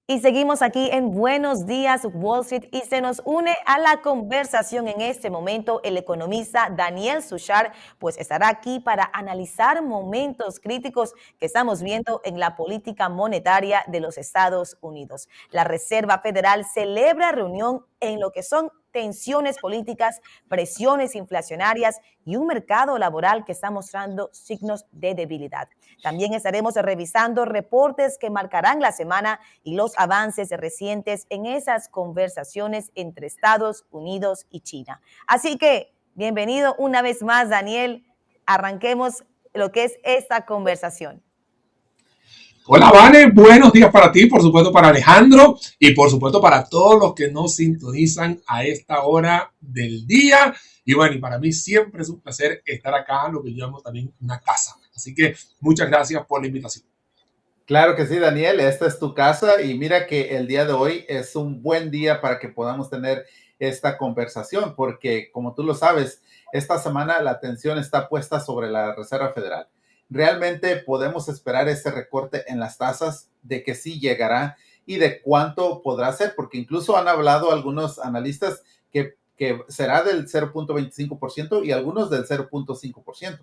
Y seguimos aquí en Buenos Días Wall Street y se nos une a la conversación en este momento el economista Daniel Suchard, pues estará aquí para analizar momentos críticos que estamos viendo en la política monetaria de los Estados Unidos. La Reserva Federal celebra reunión en lo que son tensiones políticas, presiones inflacionarias y un mercado laboral que está mostrando signos de debilidad. También estaremos revisando reportes que marcarán la semana y los avances recientes en esas conversaciones entre Estados Unidos y China. Así que, bienvenido una vez más, Daniel. Arranquemos lo que es esta conversación. Hola, Vane, buenos días para ti, por supuesto para Alejandro y por supuesto para todos los que nos sintonizan a esta hora del día. Y bueno, y para mí siempre es un placer estar acá, lo que llamamos también una casa. Así que muchas gracias por la invitación. Claro que sí, Daniel, esta es tu casa y mira que el día de hoy es un buen día para que podamos tener esta conversación porque como tú lo sabes, esta semana la atención está puesta sobre la Reserva Federal. ¿Realmente podemos esperar ese recorte en las tasas de que sí llegará y de cuánto podrá ser? Porque incluso han hablado algunos analistas que será del 0.25% y algunos del 0.5%.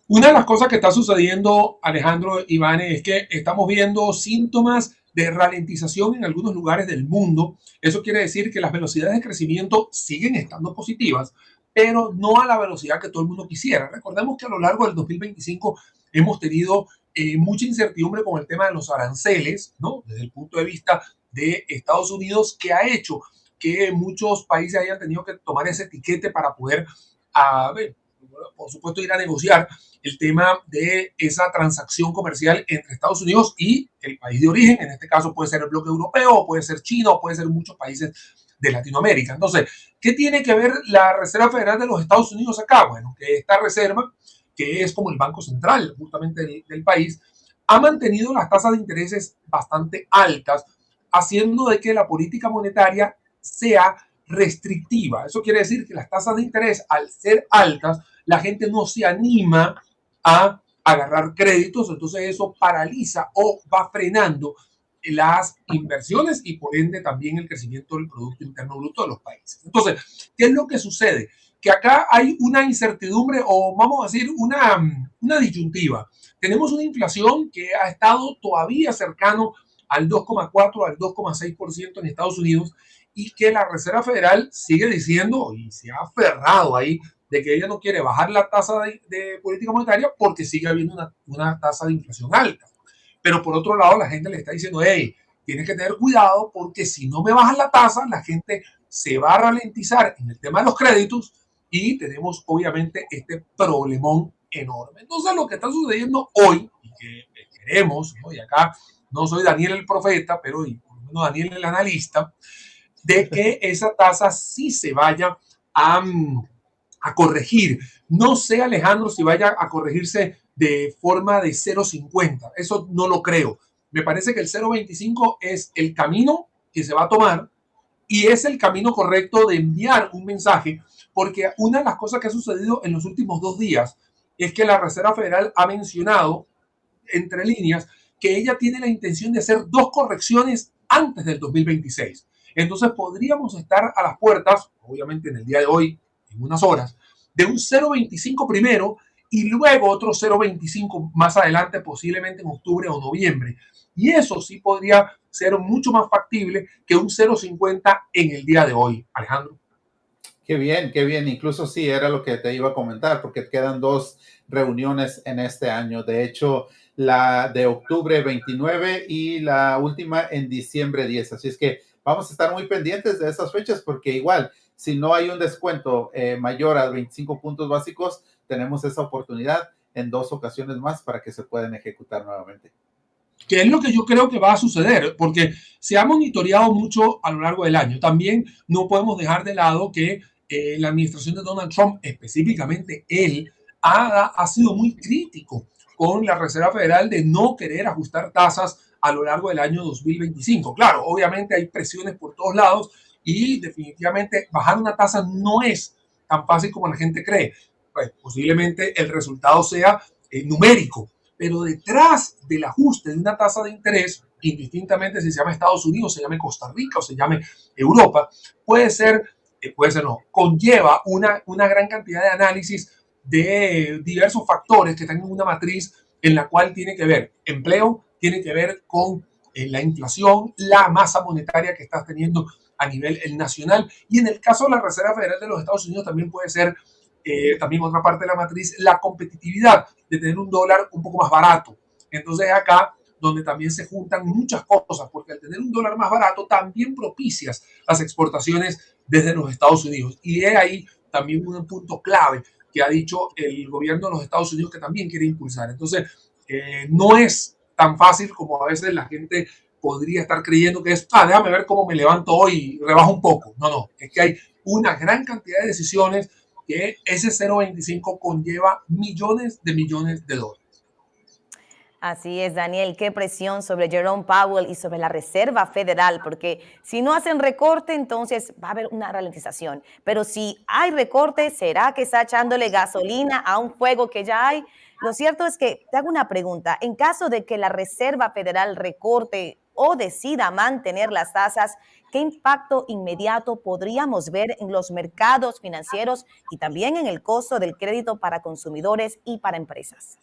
Una de las cosas que está sucediendo, Alejandro Ivane, es que estamos viendo síntomas de ralentización en algunos lugares del mundo. Eso quiere decir que las velocidades de crecimiento siguen estando positivas, pero no a la velocidad que todo el mundo quisiera. Recordemos que a lo largo del 2025 hemos tenido mucha incertidumbre con el tema de los aranceles, ¿no? Desde el punto de vista de Estados Unidos, que ha hecho que muchos países hayan tenido que tomar ese etiquete para poder, ver, por supuesto, ir a negociar el tema de esa transacción comercial entre Estados Unidos y el país de origen. En este caso puede ser el bloque europeo, puede ser China, o puede ser muchos países de Latinoamérica. Entonces, ¿qué tiene que ver la Reserva Federal de los Estados Unidos acá? Bueno, que esta reserva, que es como el Banco Central justamente del país, ha mantenido las tasas de intereses bastante altas, haciendo de que la política monetaria sea restrictiva. Eso quiere decir que las tasas de interés, al ser altas, la gente no se anima a agarrar créditos, entonces eso paraliza o va frenando las inversiones y por ende también el crecimiento del Producto Interno Bruto de los países. Entonces, ¿qué es lo que sucede? Que acá hay una incertidumbre o vamos a decir una disyuntiva. Tenemos una inflación que ha estado todavía cercano al 2,4 al 2,6% en Estados Unidos y que la Reserva Federal sigue diciendo y se ha aferrado ahí de que ella no quiere bajar la tasa de política monetaria porque sigue habiendo una tasa de inflación alta. Pero por otro lado, la gente le está diciendo, hey, tienes que tener cuidado porque si no me bajas la tasa, la gente se va a ralentizar en el tema de los créditos y tenemos obviamente este problemón enorme. Entonces, lo que está sucediendo hoy, y que queremos, ¿no? Y acá no soy Daniel el profeta, pero y por lo menos Daniel el analista, de que esa tasa sí se vaya a, a corregir. No sé, Alejandro, si vaya a corregirse de forma de 0,50. Eso no lo creo. Me parece que el 0,25 es el camino que se va a tomar y es el camino correcto de enviar un mensaje, porque una de las cosas que ha sucedido en los últimos 2 días es que la Reserva Federal ha mencionado, entre líneas, que ella tiene la intención de hacer 2 correcciones antes del 2026. Entonces podríamos estar a las puertas, obviamente en el día de hoy, en unas horas, de un 0,25 primero y luego otro 0,25 más adelante, posiblemente en octubre o noviembre. Y eso sí podría ser mucho más factible que un 0,50 en el día de hoy, Alejandro. Qué bien, qué bien. Incluso sí, era lo que te iba a comentar, porque quedan 2 reuniones en este año. De hecho, la de octubre 29 y la última en diciembre 10. Así es que vamos a estar muy pendientes de esas fechas, porque igual, si no hay un descuento mayor a 25 puntos básicos, tenemos esa oportunidad en 2 ocasiones más para que se puedan ejecutar nuevamente. Que es lo que yo creo que va a suceder, porque se ha monitoreado mucho a lo largo del año. También no podemos dejar de lado que la administración de Donald Trump, específicamente él, ha sido muy crítico con la Reserva Federal de no querer ajustar tasas a lo largo del año 2025. Claro, obviamente hay presiones por todos lados y definitivamente bajar una tasa no es tan fácil como la gente cree. Pues posiblemente el resultado sea numérico, pero detrás del ajuste de una tasa de interés, indistintamente si se llama Estados Unidos, se llame Costa Rica o se llame Europa, no, conlleva una gran cantidad de análisis de diversos factores que están en una matriz en la cual tiene que ver empleo, tiene que ver con la inflación, la masa monetaria que estás teniendo a nivel nacional, y en el caso de la Reserva Federal de los Estados Unidos también puede ser también otra parte de la matriz, la competitividad de tener un dólar un poco más barato. Entonces acá donde también se juntan muchas cosas, porque al tener un dólar más barato también propicias las exportaciones desde los Estados Unidos. Y es ahí también un punto clave que ha dicho el gobierno de los Estados Unidos que también quiere impulsar. Entonces, no es tan fácil como a veces la gente podría estar creyendo que es, déjame ver cómo me levanto hoy y rebajo un poco. No, no, es que hay una gran cantidad de decisiones que ese 0.25 conlleva millones de dólares. Así es, Daniel, qué presión sobre Jerome Powell y sobre la Reserva Federal, porque si no hacen recorte, entonces va a haber una ralentización. Pero si hay recorte, ¿será que está echándole gasolina a un fuego que ya hay? Lo cierto es que te hago una pregunta. En caso de que la Reserva Federal recorte o decida mantener las tasas, ¿qué impacto inmediato podríamos ver en los mercados financieros y también en el costo del crédito para consumidores y para empresas?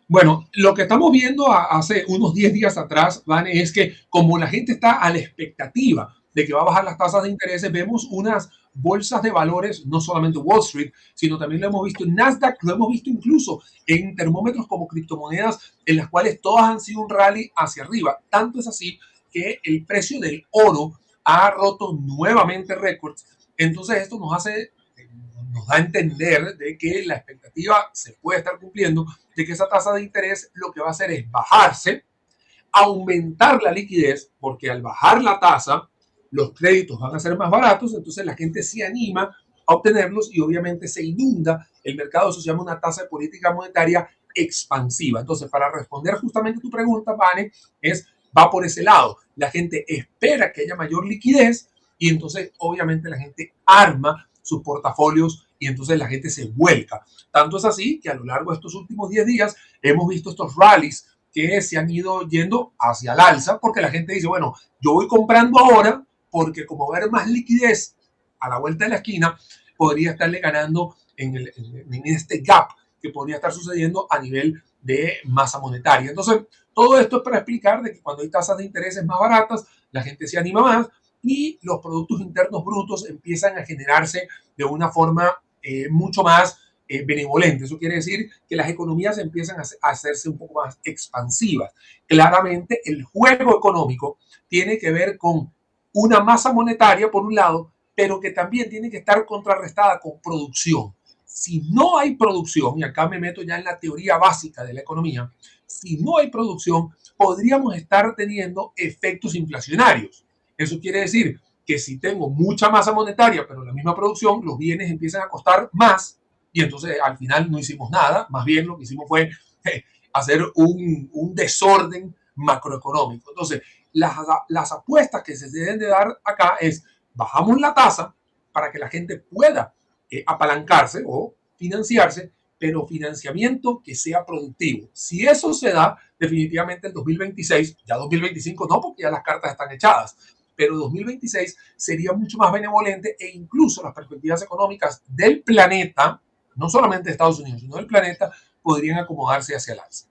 Bueno, lo que estamos viendo hace unos 10 días atrás, Vane, es que como la gente está a la expectativa de que va a bajar las tasas de interés, vemos unas bolsas de valores, no solamente Wall Street, sino también lo hemos visto en Nasdaq, lo hemos visto incluso en termómetros como criptomonedas, en las cuales todas han sido un rally hacia arriba. Tanto es así que el precio del oro ha roto nuevamente récords. Entonces esto nos da a entender de que la expectativa se puede estar cumpliendo, de que esa tasa de interés lo que va a hacer es bajarse, aumentar la liquidez, porque al bajar la tasa, los créditos van a ser más baratos, entonces la gente se anima a obtenerlos y obviamente se inunda el mercado. Eso se llama una tasa de política monetaria expansiva. Entonces, para responder justamente tu pregunta, Vane, va por ese lado. La gente espera que haya mayor liquidez y entonces obviamente la gente arma sus portafolios y entonces la gente se vuelca. Tanto es así que a lo largo de estos últimos 10 días hemos visto estos rallies que se han ido yendo hacia el alza porque la gente dice, bueno, yo voy comprando ahora porque como va a haber más liquidez a la vuelta de la esquina, podría estarle ganando en este gap que podría estar sucediendo a nivel de masa monetaria. Entonces, todo esto es para explicar de que cuando hay tasas de intereses más baratas, la gente se anima más y los productos internos brutos empiezan a generarse de una forma mucho más benevolente. Eso quiere decir que las economías empiezan a hacerse un poco más expansivas. Claramente, el juego económico tiene que ver con una masa monetaria, por un lado, pero que también tiene que estar contrarrestada con producción. Si no hay producción, y acá me meto ya en la teoría básica de la economía, si no hay producción, podríamos estar teniendo efectos inflacionarios. Eso quiere decir que si tengo mucha masa monetaria, pero la misma producción, los bienes empiezan a costar más y entonces al final no hicimos nada. Más bien lo que hicimos fue hacer un desorden macroeconómico. Entonces, las apuestas que se deben de dar acá es bajamos la tasa para que la gente pueda apalancarse o financiarse, pero financiamiento que sea productivo. Si eso se da, definitivamente el 2026, ya 2025 no, porque ya las cartas están echadas, pero 2026 sería mucho más benevolente e incluso las perspectivas económicas del planeta, no solamente de Estados Unidos, sino del planeta, podrían acomodarse hacia el alza.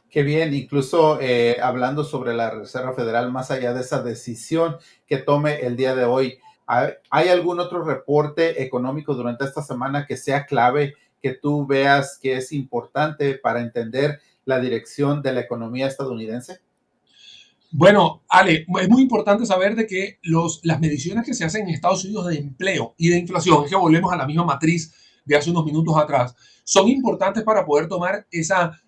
Qué bien, incluso hablando sobre la Reserva Federal, más allá de esa decisión que tome el día de hoy, ¿hay algún otro reporte económico durante esta semana que sea clave, que tú veas que es importante para entender la dirección de la economía estadounidense? Bueno, Ale, es muy importante saber de que las mediciones que se hacen en Estados Unidos de empleo y de inflación, es que volvemos a la misma matriz de hace unos minutos atrás, son importantes para poder tomar esa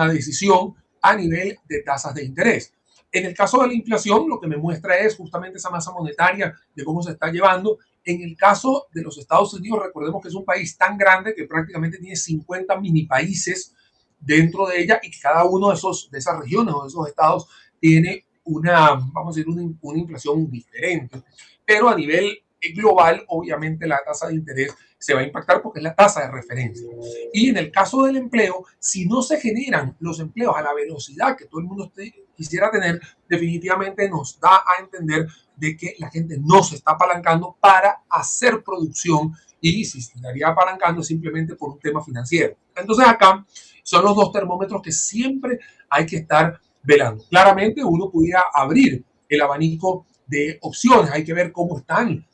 decisión a nivel de tasas de interés. En el caso de la inflación, lo que me muestra es justamente esa masa monetaria de cómo se está llevando. En el caso de los Estados Unidos, recordemos que es un país tan grande que prácticamente tiene 50 mini países dentro de ella y que cada uno de esas regiones o de esos estados tiene vamos a decir, una inflación diferente. Pero a nivel global, obviamente la tasa de interés se va a impactar porque es la tasa de referencia. Y en el caso del empleo, si no se generan los empleos a la velocidad que todo el mundo quisiera tener, definitivamente nos da a entender de que la gente no se está apalancando para hacer producción y si se estaría apalancando simplemente por un tema financiero. Entonces acá son los dos termómetros que siempre hay que estar velando. Claramente uno pudiera abrir el abanico de opciones, hay que ver cómo están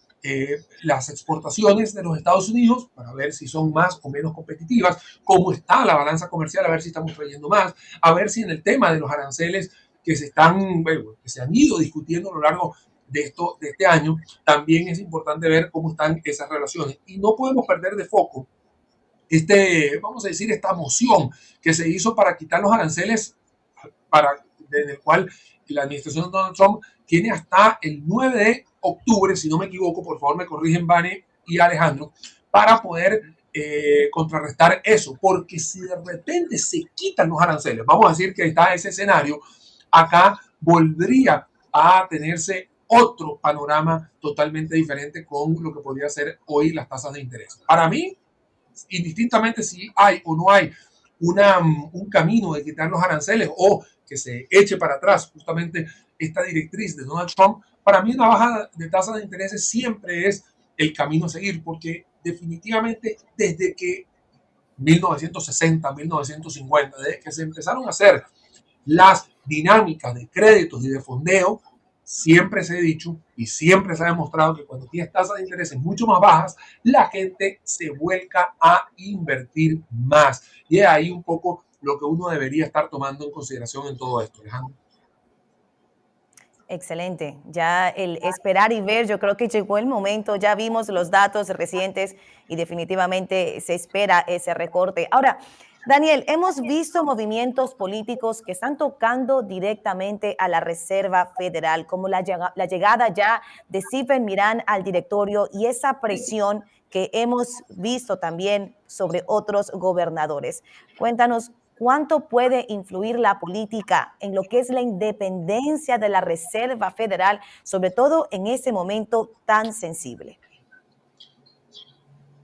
las exportaciones de los Estados Unidos para ver si son más o menos competitivas, cómo está la balanza comercial, a ver si estamos trayendo más, a ver si en el tema de los aranceles que se están, bueno, que se han ido discutiendo a lo largo de este año, también es importante ver cómo están esas relaciones. Y no podemos perder de foco vamos a decir, esta moción que se hizo para quitar los aranceles, desde el cual la administración de Donald Trump tiene hasta el 9 de octubre, si no me equivoco, por favor me corrigen Vane y Alejandro, para poder contrarrestar eso, porque si de repente se quitan los aranceles, vamos a decir que está ese escenario, acá volvería a tenerse otro panorama totalmente diferente con lo que podría ser hoy las tasas de interés. Para mí, indistintamente si hay o no hay un camino de quitar los aranceles o que se eche para atrás justamente esta directriz de Donald Trump, para mí una baja de tasas de interés siempre es el camino a seguir, porque definitivamente desde que 1960, 1950, desde que se empezaron a hacer las dinámicas de créditos y de fondeo, siempre se ha dicho y siempre se ha demostrado que cuando tienes tasas de interés mucho más bajas, la gente se vuelca a invertir más. Y es ahí un poco lo que uno debería estar tomando en consideración en todo esto, Alejandro. Excelente. Ya el esperar y ver, yo creo que llegó el momento, ya vimos los datos recientes y definitivamente se espera ese recorte. Ahora, Daniel, hemos visto movimientos políticos que están tocando directamente a la Reserva Federal, como la llegada ya de Stephen Miran al directorio y esa presión que hemos visto también sobre otros gobernadores. Cuéntanos, ¿cuánto puede influir la política en lo que es la independencia de la Reserva Federal, sobre todo en ese momento tan sensible?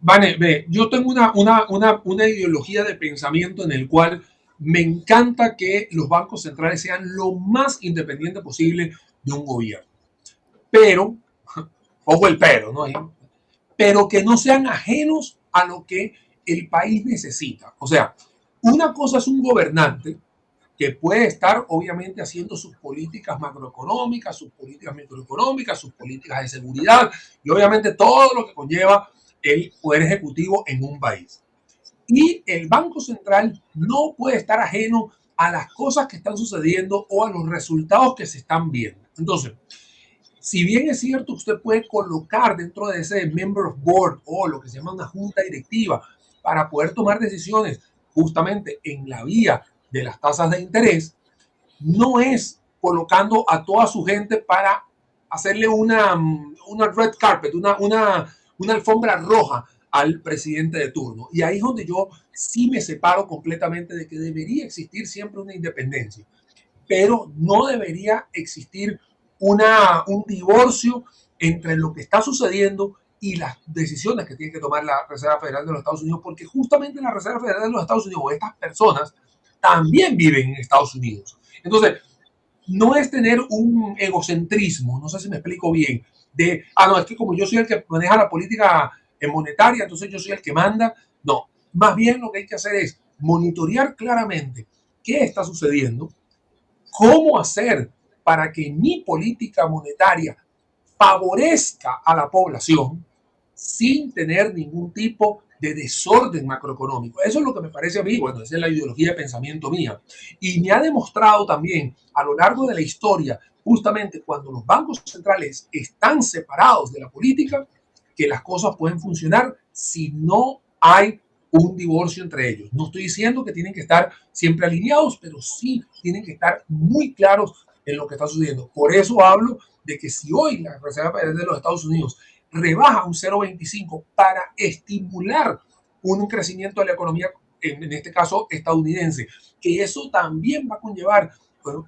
Vane, ve, yo tengo una ideología de pensamiento en el cual me encanta que los bancos centrales sean lo más independientes posible de un gobierno. Pero, ojo el pero, ¿no? Pero que no sean ajenos a lo que el país necesita. O sea, una cosa es un gobernante que puede estar obviamente haciendo sus políticas macroeconómicas, sus políticas microeconómicas, sus políticas de seguridad y obviamente todo lo que conlleva el poder ejecutivo en un país. Y el Banco Central no puede estar ajeno a las cosas que están sucediendo o a los resultados que se están viendo. Entonces, si bien es cierto, usted puede colocar dentro de ese member of board o lo que se llama una junta directiva para poder tomar decisiones justamente en la vía de las tasas de interés, no es colocando a toda su gente para hacerle una red carpet, una alfombra roja al presidente de turno. Y ahí es donde yo sí me separo completamente de que debería existir siempre una independencia, pero no debería existir un divorcio entre lo que está sucediendo y las decisiones que tiene que tomar la Reserva Federal de los Estados Unidos, porque justamente la Reserva Federal de los Estados Unidos, o estas personas, también viven en Estados Unidos. Entonces, no es tener un egocentrismo, no sé si me explico bien, no, es que como yo soy el que maneja la política monetaria, entonces yo soy el que manda. No, más bien lo que hay que hacer es monitorear claramente qué está sucediendo, cómo hacer para que mi política monetaria favorezca a la población sin tener ningún tipo de desorden macroeconómico. Eso es lo que me parece a mí, bueno, esa es la ideología de pensamiento mía. Y me ha demostrado también a lo largo de la historia, justamente cuando los bancos centrales están separados de la política, que las cosas pueden funcionar si no hay un divorcio entre ellos. No estoy diciendo que tienen que estar siempre alineados, pero sí tienen que estar muy claros en lo que está sucediendo. Por eso hablo de que si hoy la Reserva Federal de los Estados Unidos rebaja un 0,25 para estimular un crecimiento de la economía, en este caso estadounidense, que eso también va a conllevar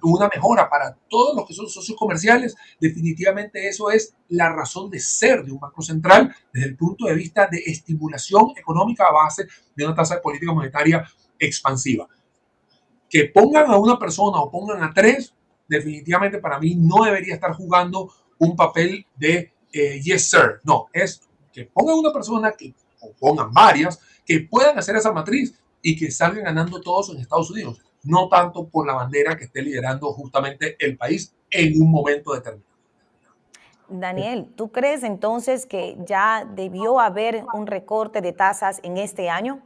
una mejora para todos los que son socios comerciales, definitivamente eso es la razón de ser de un banco central desde el punto de vista de estimulación económica a base de una tasa de política monetaria expansiva. Que pongan a una persona o pongan a tres, definitivamente para mí no debería estar jugando un papel de yes sir. No, es que pongan una persona o pongan varias que puedan hacer esa matriz y que salgan ganando todos en Estados Unidos, no tanto por la bandera que esté liderando justamente el país en un momento determinado. Daniel, ¿tú crees entonces que ya debió haber un recorte de tasas en este año?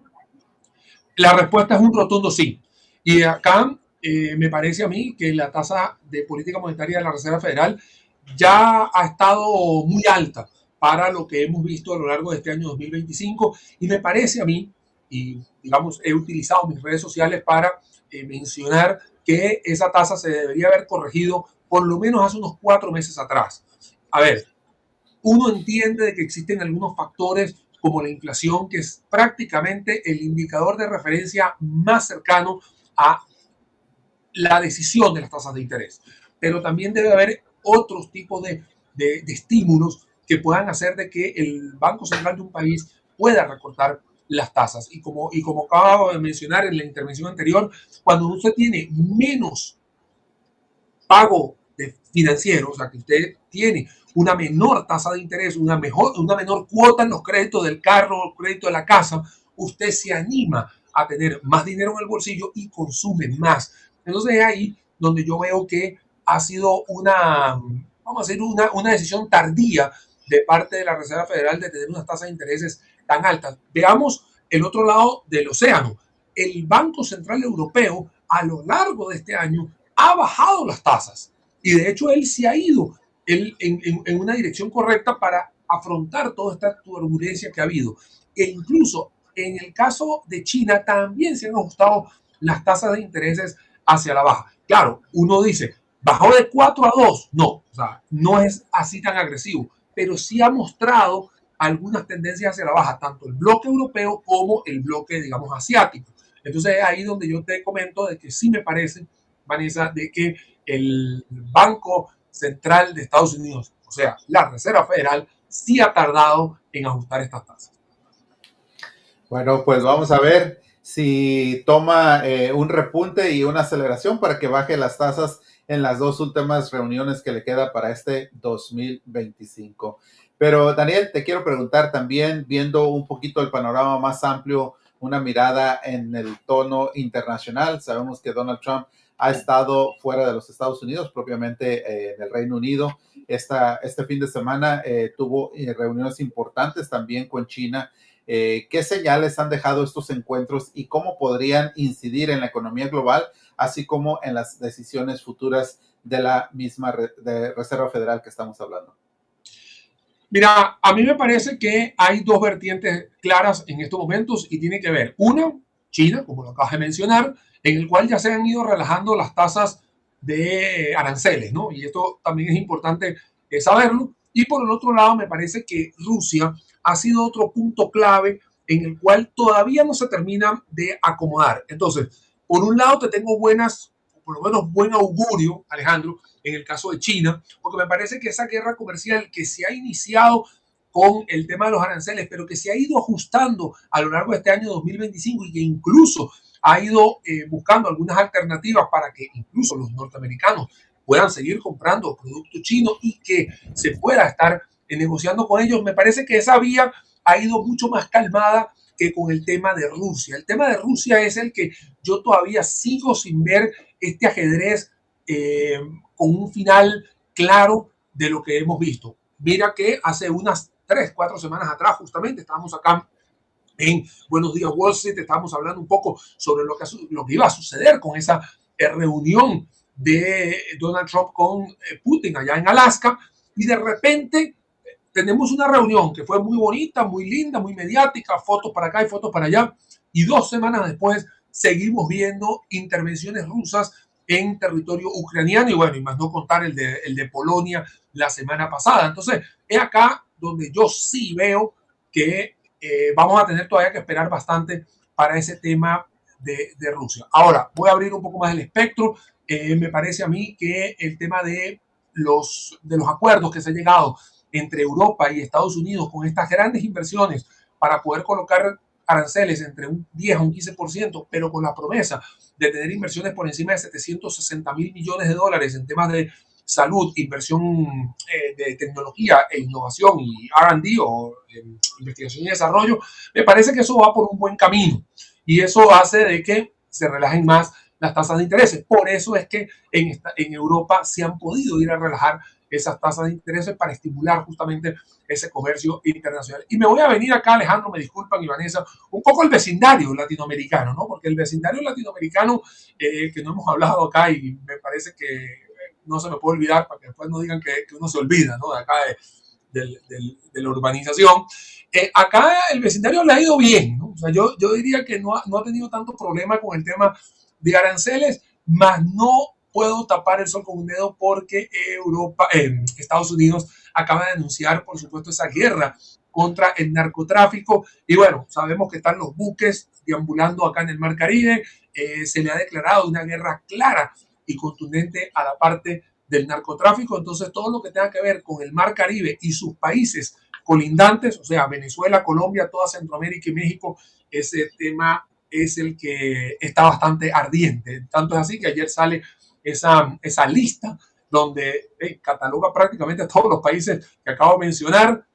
La respuesta es un rotundo sí. Y acá me parece a mí que la tasa de política monetaria de la Reserva Federal ya ha estado muy alta para lo que hemos visto a lo largo de este año 2025 y me parece a mí, y digamos, he utilizado mis redes sociales para mencionar que esa tasa se debería haber corregido por lo menos hace unos 4 meses atrás. A ver, uno entiende de que existen algunos factores como la inflación, que es prácticamente el indicador de referencia más cercano a la decisión de las tasas de interés. Pero también debe haber otros tipos de estímulos que puedan hacer de que el Banco Central de un país pueda recortar las tasas. Y como acabo de mencionar en la intervención anterior, cuando usted tiene menos pago financiero, o sea, que usted tiene una menor tasa de interés, una menor cuota en los créditos del carro, crédito de la casa, usted se anima a tener más dinero en el bolsillo y consume más. Entonces es ahí donde yo veo que ha sido vamos a decir, una decisión tardía de parte de la Reserva Federal de tener unas tasas de intereses tan altas. Veamos el otro lado del océano. El Banco Central Europeo a lo largo de este año ha bajado las tasas y de hecho él se ha ido en una dirección correcta para afrontar toda esta turbulencia que ha habido. E incluso en el caso de China también se han ajustado las tasas de intereses hacia la baja. Claro, uno dice, bajó de 4 a 2. No, o sea, no es así tan agresivo, pero sí ha mostrado algunas tendencias hacia la baja, tanto el bloque europeo como el bloque, digamos, asiático. Entonces es ahí donde yo te comento de que sí me parece, Vanessa, de que el Banco Central de Estados Unidos, o sea, la Reserva Federal, sí ha tardado en ajustar estas tasas. Bueno, pues vamos a ver si toma un repunte y una aceleración para que baje las tasas en las dos últimas reuniones que le queda para este 2025. Pero Daniel, te quiero preguntar también, viendo un poquito el panorama más amplio, una mirada en el tono internacional. Sabemos que Donald Trump ha estado fuera de los Estados Unidos, propiamente en el Reino Unido. Este fin de semana tuvo reuniones importantes también con China. ¿Qué señales han dejado estos encuentros y cómo podrían incidir en la economía global, así como en las decisiones futuras de la misma Reserva Federal que estamos hablando? Mira, a mí me parece que hay dos vertientes claras en estos momentos y tiene que ver, una, China, como lo acabas de mencionar, en el cual ya se han ido relajando las tasas de aranceles, ¿no? Y esto también es importante saberlo. Y por el otro lado, me parece que Rusia ha sido otro punto clave en el cual todavía no se termina de acomodar. Entonces, por un lado, te tengo por lo menos buen augurio, Alejandro, en el caso de China, porque me parece que esa guerra comercial que se ha iniciado con el tema de los aranceles, pero que se ha ido ajustando a lo largo de este año 2025 y que incluso ha ido buscando algunas alternativas para que incluso los norteamericanos puedan seguir comprando productos chinos y que se pueda estar negociando con ellos. Me parece que esa vía ha ido mucho más calmada que con el tema de Rusia. El tema de Rusia es el que yo todavía sigo sin ver este ajedrez con un final claro de lo que hemos visto. Mira que hace unas 3, 4 semanas atrás justamente estábamos acá en Buenos Días Wall Street, estábamos hablando un poco sobre lo que iba a suceder con esa reunión de Donald Trump con Putin allá en Alaska y de repente tenemos una reunión que fue muy bonita, muy linda, muy mediática, fotos para acá y fotos para allá y 2 semanas después seguimos viendo intervenciones rusas en territorio ucraniano y bueno, y más no contar el de Polonia la semana pasada. Entonces, es acá donde yo sí veo que vamos a tener todavía que esperar bastante para ese tema de Rusia. Ahora, voy a abrir un poco más el espectro. me parece a mí que el tema de los acuerdos que se ha llegado entre Europa y Estados Unidos con estas grandes inversiones para poder colocar aranceles entre un 10 a un 15%, pero con la promesa de tener inversiones por encima de 760 mil millones de dólares en temas de salud, inversión de tecnología e innovación y R&D o investigación y desarrollo, me parece que eso va por un buen camino y eso hace de que se relajen más las tasas de intereses. Por eso es que en Europa se han podido ir a relajar esas tasas de intereses para estimular justamente ese comercio internacional. Y me voy a venir acá, Alejandro, me disculpan, y Vanessa, un poco el vecindario latinoamericano, ¿no? Porque el vecindario latinoamericano, que no hemos hablado acá y me parece que no se me puede olvidar para que después no digan que uno se olvida, ¿no? De acá de la urbanización. Acá el vecindario le ha ido bien, ¿no? O sea, yo diría que no ha tenido tanto problema con el tema de aranceles, más no puedo tapar el sol con un dedo porque Estados Unidos acaba de anunciar, por supuesto, esa guerra contra el narcotráfico. Y bueno, sabemos que están los buques deambulando acá en el Mar Caribe. Se le ha declarado una guerra clara y contundente a la parte del narcotráfico. Entonces, todo lo que tenga que ver con el Mar Caribe y sus países colindantes, o sea, Venezuela, Colombia, toda Centroamérica y México, ese tema es el que está bastante ardiente. Tanto es así que ayer sale esa lista donde cataloga prácticamente a todos los países que acabo de mencionar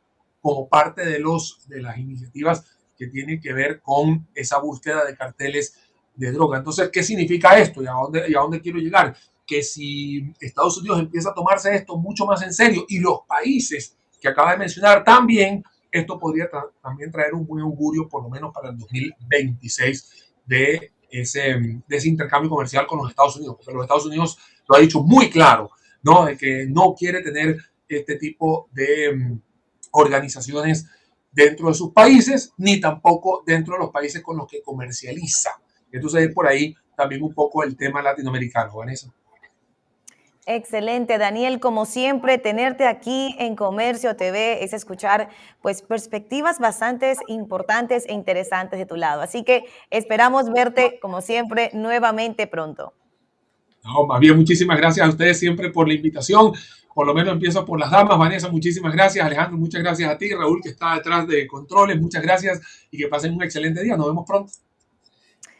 como parte de las iniciativas que tienen que ver con esa búsqueda de carteles de droga. Entonces, ¿qué significa esto y a dónde quiero llegar? Que si Estados Unidos empieza a tomarse esto mucho más en serio y los países que acaba de mencionar también, esto podría también traer un buen augurio, por lo menos para el 2026, de ese intercambio comercial con los Estados Unidos, porque los Estados Unidos lo ha dicho muy claro, ¿no? De que no quiere tener este tipo de organizaciones dentro de sus países, ni tampoco dentro de los países con los que comercializa. Entonces, es por ahí también un poco el tema latinoamericano, Vanessa. Excelente, Daniel. Como siempre, tenerte aquí en Comercio TV es escuchar pues perspectivas bastante importantes e interesantes de tu lado. Así que esperamos verte, como siempre, nuevamente pronto. No, más bien, muchísimas gracias a ustedes siempre por la invitación. Por lo menos empiezo por las damas. Vanessa, muchísimas gracias. Alejandro, muchas gracias a ti. Raúl, que está detrás de controles, muchas gracias y que pasen un excelente día. Nos vemos pronto.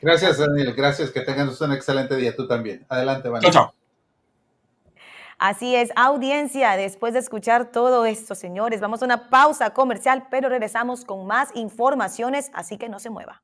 Gracias, Daniel. Gracias. Que tengas un excelente día tú también. Adelante, Vanessa. Chao, chao. Así es, audiencia, después de escuchar todo esto, señores, vamos a una pausa comercial, pero regresamos con más informaciones, así que no se mueva.